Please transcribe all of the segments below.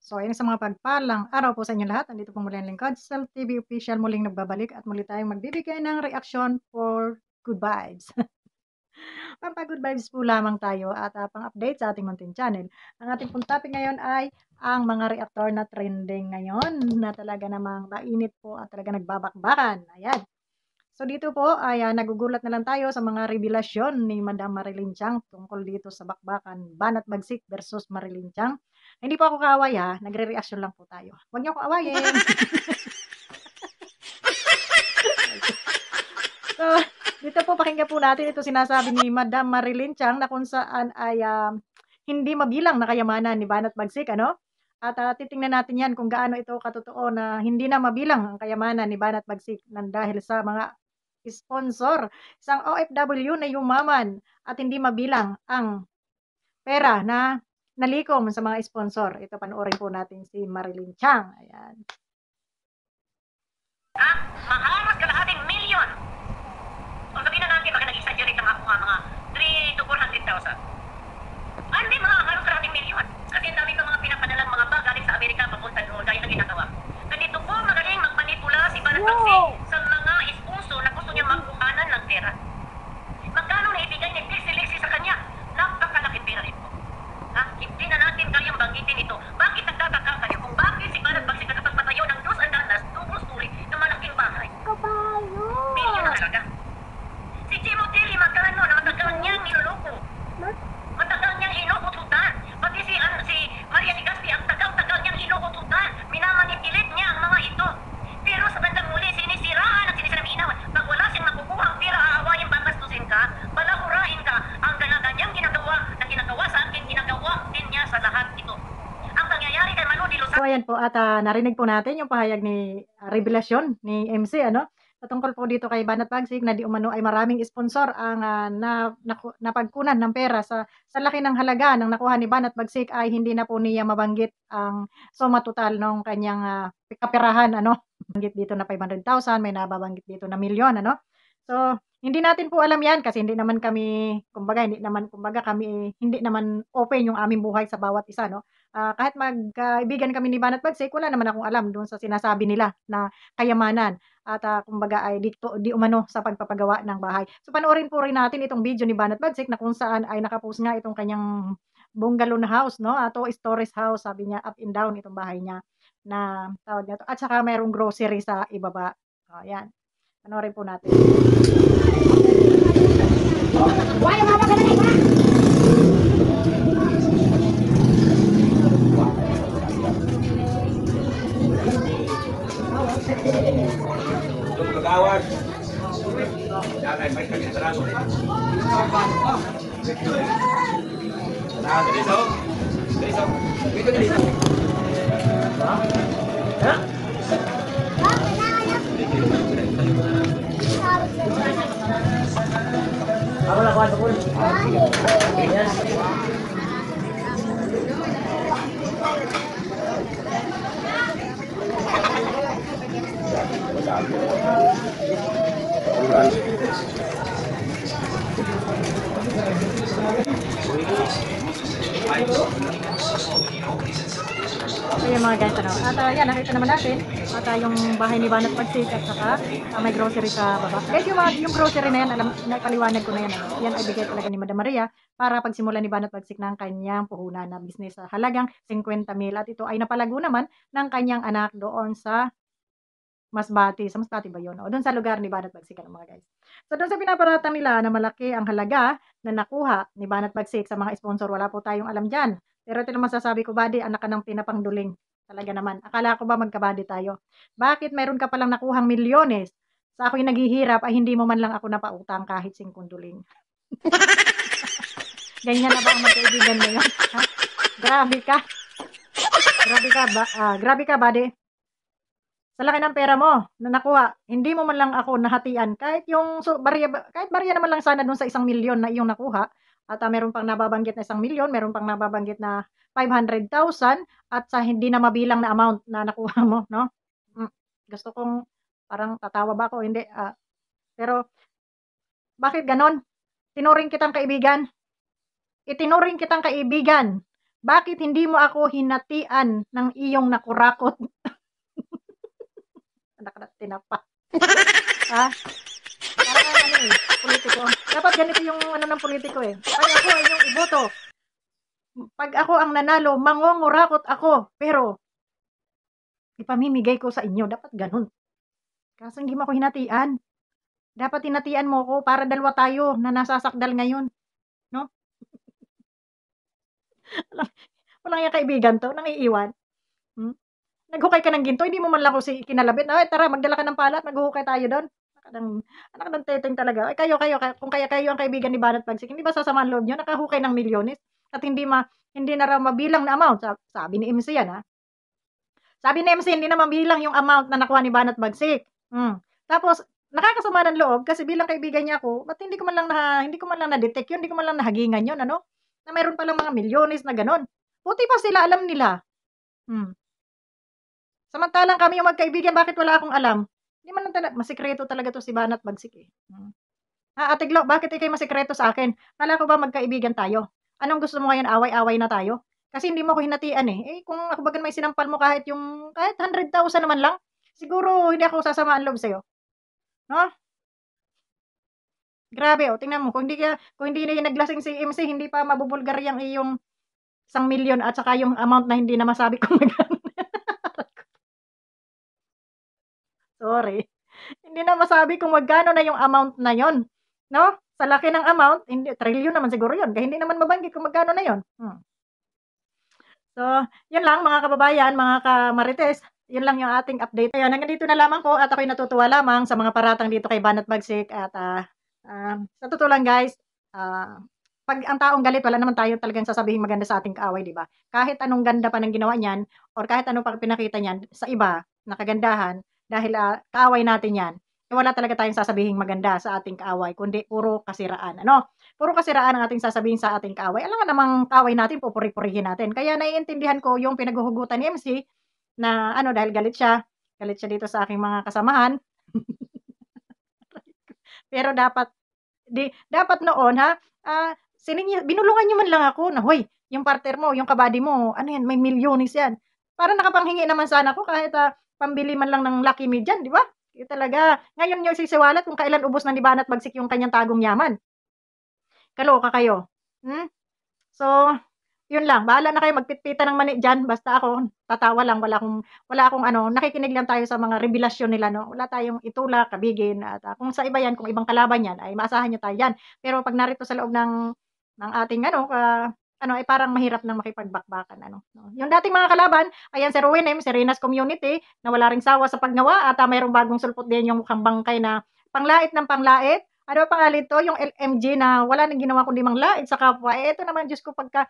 So, ayun sa mga pagpalang araw po sa inyo lahat. Nandito po muli ang lingkod, Self TV Official muling nagbabalik at muli tayong magbibigay ng reaksyon for good vibes. Pampa-good vibes po lamang tayo at pang-update sa ating munting channel. Ang ating pong topic ngayon ay ang mga reactor na trending ngayon na talaga namang mainit po at talaga nagbabakbakan. Ayan. So dito po ay nagugulat na lang tayo sa mga revelasyon ni Madam Marilyn Chang tungkol dito sa bakbakan Banat Bagsik versus Marilyn Chang. Hindi po ako kaaway ha, nagre-reaction lang po tayo. Huwag niyo ako awayin. So, dito po pakinggan po natin ito sinasabi ni Madam Marilyn Chang na kung saan ay hindi mabilang na kayamanan ni Banat Bagsik, ano? At titingnan natin yan kung gaano ito katotoo na hindi na mabilang ang kayamanan ni Banat Bagsik dahil sa mga sponsor. Isang OFW na yumaman at hindi mabilang ang pera na nalikom sa mga sponsor. Ito panoorin po natin si Marilyn Chang. Ayan. Mahalos kalahating milyon. O sabihin na natin, baka nag-exaggerate na ako mga 3 to 400,000. Hindi halos kalahating milyon. Kasi ang dami ko mga pinapadalang mga bag galing sa Amerika papunta doon dahil na ginagawa. Ganito po magaling magmanipula si Banat Bagsik sa mga sponsor na gusto niya magkuhanan ng pera. Magkano na ibigay ni Pixie sa kanya? Napakalaking pera rin po. Hindi na natin kayang banggitin ito. Bakit nagtataka kayo kung bakit si Banat Bagsik nakapagpatayo ng dos andanas, double story na malaking bahay? Milyon na talaga. Si Timothy, magkano na matagal niyang niloloko. Matagal niyang inuututan. Pati si Maria Legazpi, ang tagal-tagal niyang inuututan. Minamanipilit niya ang mga ito. Pero sa bandang muli, sinisiraan at sinisiraminawan. Pag wala siyang nakukuha ang pera, aawayin, babastusin ka, balahurain ka. Ang ganyang ginagawa sa akin, ginagawa din niya sa lahat ito. Ang pangyayari kay Manu Dilosa. So ayan po at narinig po natin yung pahayag ni revelasyon ni MC ano patungkol po dito kay Banat Bagsik na di umano ay maraming sponsor ang napagkunan ng pera sa laki ng halaga ng nakuha ni Banat Bagsik ay hindi na po niya mabanggit ang suma total ng kanyang kaperahan ano. Banggit dito na 500,000, may nababanggit dito na milyon ano. So hindi natin po alam yan kasi hindi naman kami hindi naman open yung aming buhay sa bawat isa no. Kahit magkaibigan kami ni Banat Bagsik, wala naman akong alam doon sa sinasabi nila na kayamanan at kumbaga ay di umano sa pagpapagawa ng bahay. So panoorin po rin natin itong video ni Banat Bagsik na kung saan ay nakapost nga itong kanyang bungalow na house, no? Ato storage house, sabi niya, up and down itong bahay niya na tawag niya to. At saka mayroong grocery sa ibaba. Ayan. Panoorin po natin. Pag-awag. Jangan baik kami terang. Nah, dito. Dito. Dito dito. Ha? Ako lang kuwan ko. Yes. Ayan mga guys, ano. At yan, nakita naman natin at yung bahay ni Banat Bagsik at saka may grocery sa baba. Guys, yung grocery na yan, alam, napaliwanag ko na yan. Ano. Yan ay bigay talaga ni Madam Maria para pagsimula ni Banat Bagsik ng kanyang puhunan na business sa halagang 50,000 at ito ay napalago naman ng kanyang anak doon sa Masbate. Sa Masbate ba yun? O doon sa lugar ni Banat Bagsik, ano, mga guys. So doon sa pinaparatang nila na malaki ang halaga na nakuha ni Banat Bagsik sa mga sponsor, wala po tayong alam dyan. Pero ito naman sasabi ko, buddy, anak ka ng pinapangduling. Talaga naman. Akala ko ba magkabady tayo? Bakit mayroon ka palang nakuhang milyones? Sa ako'y naghihirap ay hindi mo man lang ako napautang kahit 5 duling. Ganyan na ba ang magkaibigan ngayon? Ha? Grabe ka. Grabe ka, buddy. Sa laki ng pera mo na nakuha, hindi mo man lang ako nahatian. Kahit yung kahit barya naman lang sana dun sa 1 milyon na iyong nakuha. At meron pang nababanggit na 1 milyon, meron pang nababanggit na 500,000 at sa hindi na mabilang na amount na nakuha mo, no? Gusto kong parang tatawa ba ako? Hindi. Pero bakit ganon? Tinuring kitang kaibigan. Itinuring kitang kaibigan Bakit hindi mo ako hinatian ng iyong nakurakot? Anak na tinapa. Ha? Parang ano eh, politiko. Dapat ganito yung ano ng politiko eh. Pag ako ay yung iboto, pag ako ang nanalo, mangungurakot ako. Pero, ipamimigay ko sa inyo. Dapat ganun. Kaso hindi mo ako hinatian. Dapat hinatian mo ko para dalawa tayo na nasasakdal ngayon. No? Walang yung kaibigan to, nang iiwan. Hmm? Naghukay ka ng ginto, hindi mo man lang ako kinalabit. Ay, tara, magdala ka ng pala at maghuhukay tayo doon. Anak ng teteng talaga. Ay, kung kaya kayo ang kaibigan ni Banat Pagsik, hindi ba sasama ang loob nyo? Nakahukay ng milyones at hindi na raw mabilang na amount. Sabi ni MC yan, ha? Sabi ni MC, hindi na mabilang yung amount na nakuha ni Banat Bagsik. Tapos, nakakasama ng loob kasi bilang kaibigan niya ako, ba't hindi ko man lang na-detect yun, hindi ko man lang nahagingan yun, ano? Na mayroon palang mga milyones na ganon. Buti pa sila, alam nila. Hmm. Samantalang kami yung magkaibigan, bakit wala akong alam? Hindi man lang talaga, masikreto talaga to si Banat Bagsik eh. Ate Glo, bakit ikay masikreto sa akin? Kala ko ba magkaibigan tayo? Anong gusto mo ngayon, away-away na tayo? Kasi hindi mo ako hinatian eh. Kung ako bagan may sinampal mo kahit 100,000 naman lang, siguro hindi ako sasamaan loob sa'yo. No? Grabe, tingnan mo, kung hindi na naglasing si MC, hindi pa mabubulgar yung iyong 1,000,000 at saka yung amount na hindi na masabi kung magkano. Sorry. Hindi na masabi kung magkano na yung amount na yon, no? Sa laki ng amount, hindi trillion naman siguro yon, kaya hindi naman mabanggit kung magkano na yon. So, yun lang mga kababayan, mga kamarites, yun lang yung ating update. Ayan, hanggang dito na lamang po at ako'y natutuwa lamang sa mga paratang dito kay Banat Bagsik at sa totoo lang guys, pag ang taong galit, wala naman tayo talagang sasabihin maganda sa ating kaaway, di ba? Kahit anong ganda pa ng ginawa niyan or kahit anong pinakita niyan sa iba na kagandahan, dahil kaaway natin yan, wala talaga tayong sasabihin maganda sa ating kaaway, kundi puro kasiraan. Ano? Puro kasiraan ang ating sasabihin sa ating kaaway. Alam nga namang kaaway natin, pupuri-purihin natin. Kaya naiintindihan ko yung pinaghuhugutan ni MC na dahil galit siya dito sa aking mga kasamahan. Pero dapat noon ha, binulungan niyo man lang ako na, hoy, yung partner mo, yung kabady mo, ano yan, may milyones yan. Para nakapanghingi naman sana ako kahit pambili man lang ng Lucky Me dyan, di ba? Talaga, ngayon yung sisiwalat kung kailan ubos na ni Banat Bagsik yung kanyang tagong yaman. Kaloka kayo. So, yun lang. Bahala na kayo magpitpita ng mani dyan. Basta ako, tatawa lang. Wala akong nakikinig lang tayo sa mga revelasyon nila, no? Wala tayong itulak, kabigin. At kung sa iba yan, kung ibang kalaban yan, ay maasahan nyo tayo yan. Pero pag narito sa loob ng ating, ay parang mahirap nang makipagbakbakan, no? Yung dating mga kalaban, ayan si Ruin M, si Renas Community, na wala ring sawa sa pagnawa, at mayroong bagong sulpot din yung mukhang bangkay na panglait ng panglait. Ano ba pangalan ito? Yung LMG na wala nang ginawa kundi manglait sa kapwa. Ito naman, Diyos ko, pagka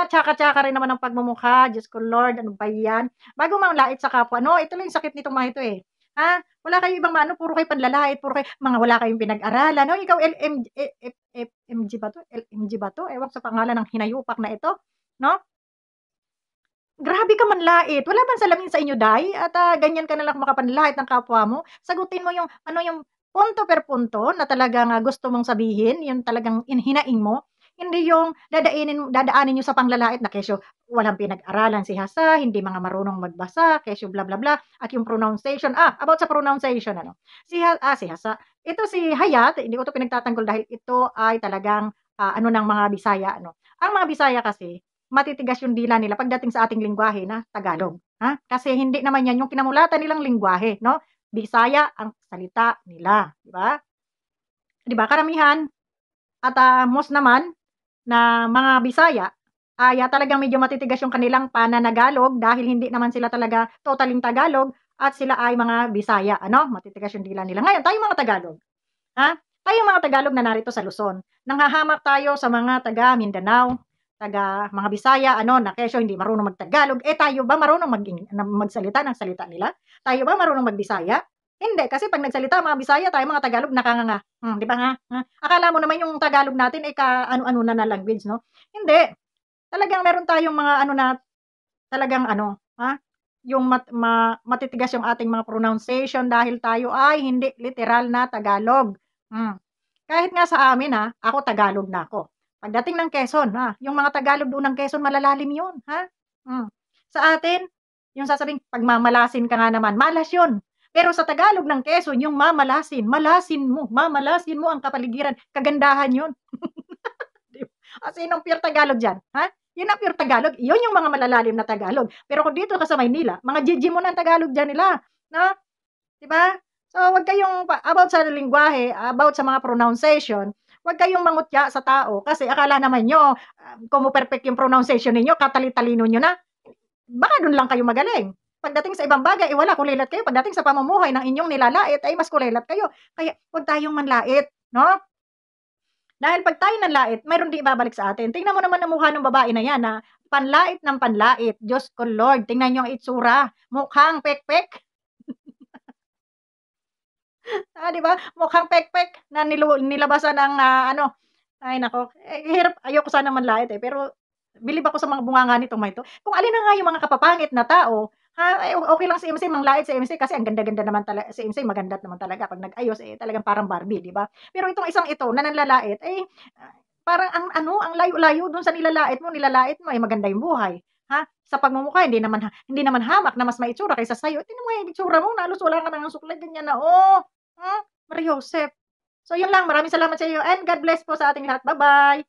tsaka-tsaka rin naman ang pagmumukha. Diyos ko, Lord, ano ba yan? Bago manglait sa kapwa. No, ito lang yung sakit nitong mga ito eh. Ha? Wala kayo ibang puro kayo panlalait, puro kayo, wala kayong pinag-aralan. No, ikaw, LMG ba to? LMG ba to? Ewan sa pangalan ng hinayupak na ito. No? Grabe ka manlait. Wala bang salamin sa inyo, Day? At ganyan ka na lang makapanlait ng kapwa mo. Sagutin mo yung punto per punto na talagang gusto mong sabihin, yung talagang hinaing mo. Hindi yung dadaanin nyo sa panglalait na kesyo walang pinag-aralan si Hasa, hindi mga marunong magbasa, kesyo bla bla bla, at yung pronunciation. About sa pronunciation, si Hasa. Ito si Hayat, hindi ko to pinagtatanggol dahil ito ay talagang ng mga Bisaya. Ang mga Bisaya kasi, matitigas yung dila nila pagdating sa ating lingwahe na Tagalog. Kasi hindi naman yan yung kinamulatan nilang lingwahe, no? Bisaya ang salita nila, di ba? Di ba? Karamihan at most naman na mga Bisaya ay talagang medyo matitigas yung kanilang pananagalog dahil hindi naman sila talaga totaling Tagalog at sila ay mga Bisaya, matitigas yung dila nila. Ngayon, tayo mga Tagalog, tayo mga Tagalog na narito sa Luzon, nanghahamak tayo sa mga taga Mindanao, taga mga Bisaya, na kesyo hindi marunong magtagalog. Tayo ba marunong magsalita ng salita nila? Tayo ba marunong magbisaya? Hindi, kasi pag nagsalita mga Bisaya, tayo mga Tagalog nakanganga. Di ba nga? Akala mo naman yung Tagalog natin ay ano-ano na language, no? Hindi. Talagang meron tayong mga na talagang yung matitigas yung ating mga pronunciation dahil tayo ay hindi literal na Tagalog. Kahit nga sa amin ako Tagalog na ako. Pagdating ng Quezon, yung mga Tagalog doon ng Quezon malalalim 'yun, ha? Sa atin, yung sasabing pagmamalasin ka nga naman, malas 'yun. Pero sa Tagalog ng Quezon yung mamalasin mo ang kapaligiran, kagandahan 'yun. 'Di ba? Sinong pure Tagalog diyan, ha? 'Yun ang pure Tagalog, 'yun yung mga malalalim na Tagalog. Pero kung dito ka sa Maynila, mga GG mo ng Tagalog diyan nila, 'no? 'Di ba? So, wag kayong about sa lengguwahe, about sa mga pronunciation, wag kayong mangutya sa tao kasi akala naman niyo, kumo-perfect yung pronunciation ninyo, katali-talino niyo na. Baka dun lang kayo magaling. Pagdating sa ibang bagay, wala, kulilat kayo. Pagdating sa pamumuhay ng inyong nilalait, ay mas kulilat kayo. Kaya wag tayong manlait, no? Dahil 'pag tayo nanlait, mayro'n din ibabalik sa atin. Tingnan mo naman ang mukha nung babae na 'yan, panlait ng panlait. Diyos ko Lord, tingnan niyo ang itsura, mukhang pekpek. 'Di ba? Mukhang pekpek na nilabasan ng, ano, ay naku, hirap ayoko sana manlait, pero bilib ako sa mga bunganga nitong mga ito. Kung alin na nga yung mga kapapangit na tao, okey lang si MC manglait si MC kasi ang ganda-ganda naman si MC maganda naman talaga 'pag nag-ayos, talagang parang Barbie, 'di ba? Pero itong isang ito na nanlalait, parang ang ano, ang layo-layo dun sa nilalait mo, maganda yung buhay, sa pagmumukha hindi naman hamak na mas maitsura kaysa sa'yo. Tingnan mo yung itsura mo na halos wala ka ng suklay, ganyan na, Mariosep. So yun lang, maraming salamat sa iyo and God bless po sa ating lahat. Ba-bye.